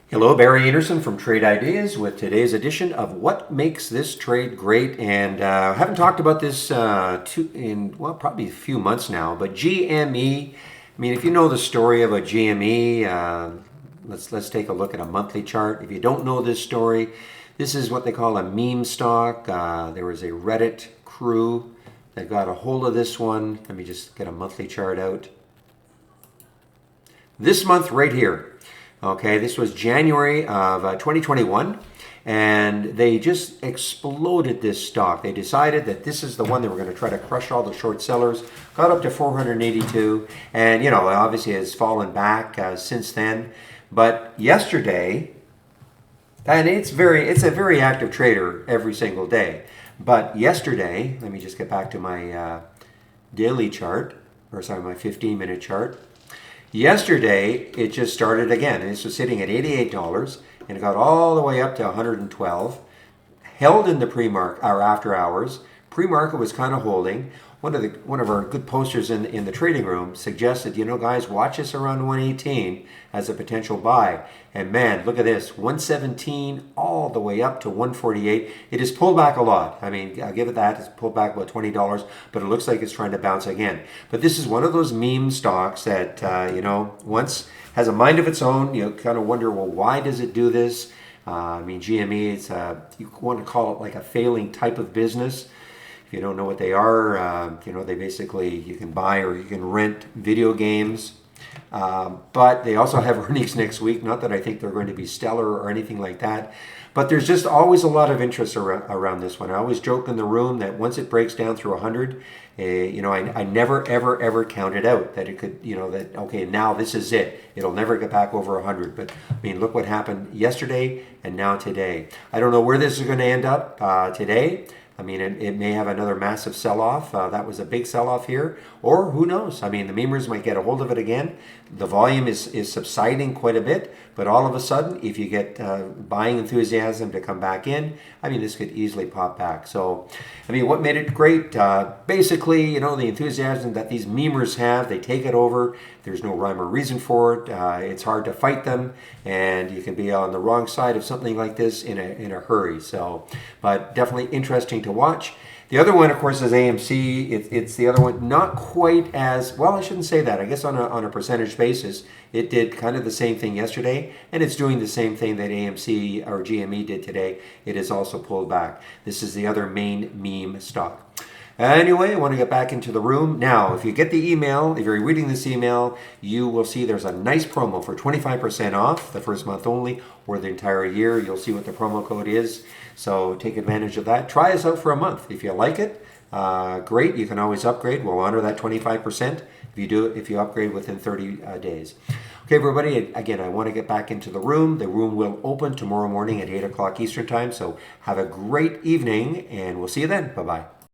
Hello, Barry Anderson from Trade Ideas with today's edition of What Makes This Trade Great. And I haven't talked about this probably a few months now, but GME. I mean, if you know the story of a GME, let's take a look at a monthly chart. If you don't know this story, this is what they call a meme stock. There was a Reddit crew that got a hold of this one. Let me just get a monthly chart out. This month right here. Okay, this was January of 2021, and they just exploded this stock. They decided that this is the one they were going to try to crush all the short sellers. Got up to 482, and obviously has fallen back since then. But yesterday, and it's a very active trader every single day. But yesterday, let me just get back to my daily chart, my 15-minute chart. Yesterday, it just started again. This was sitting at $88, and it got all the way up to 112. Held in the pre-market or after hours. Pre-market was kind of holding. One of our good posters in the trading room suggested, guys, watch this around 118 as a potential buy. And man, look at this, 117 all the way up to 148. It has pulled back a lot. I mean, I'll give it that. It's pulled back about $20, but it looks like it's trying to bounce again. But this is one of those meme stocks that, once has a mind of its own. You kind of wonder, well, why does it do this? GME, it's you want to call it like a failing type of business. If you don't know what they are, they basically, you can buy or you can rent video games. But they also have earnings next week. Not that I think they're going to be stellar or anything like that. But there's just always a lot of interest around this one. I always joke in the room that once it breaks down through 100, I never, ever, ever counted out that it could, okay, now this is it. It'll never get back over 100. But, look what happened yesterday and now today. I don't know where this is going to end up today. It may have another massive sell-off. That was a big sell-off here. Or who knows? The memers might get a hold of it again. The volume is subsiding quite a bit. But all of a sudden, if you get buying enthusiasm to come back in, this could easily pop back. So, what made it great? Basically, the enthusiasm that these memers have, they take it over. There's no rhyme or reason for it. It's hard to fight them. And you can be on the wrong side of something like this in a hurry. So, but definitely interesting to watch. The other one, of course, is AMC. It's the other one, not quite as well. I shouldn't say that. I guess on a percentage basis, it did kind of the same thing yesterday, and it's doing the same thing that AMC or GME did today. It has also pulled back. This is the other main meme stock. Anyway, I want to get back into the room. Now, if you get the email, if you're reading this email, you will see there's a nice promo for 25% off the first month only or the entire year. You'll see what the promo code is. So take advantage of that. Try us out for a month. If you like it, great. You can always upgrade. We'll honor that 25% if you upgrade within 30 days. Okay, everybody, again, I want to get back into the room. The room will open tomorrow morning at 8 o'clock Eastern Time. So have a great evening, and we'll see you then. Bye-bye.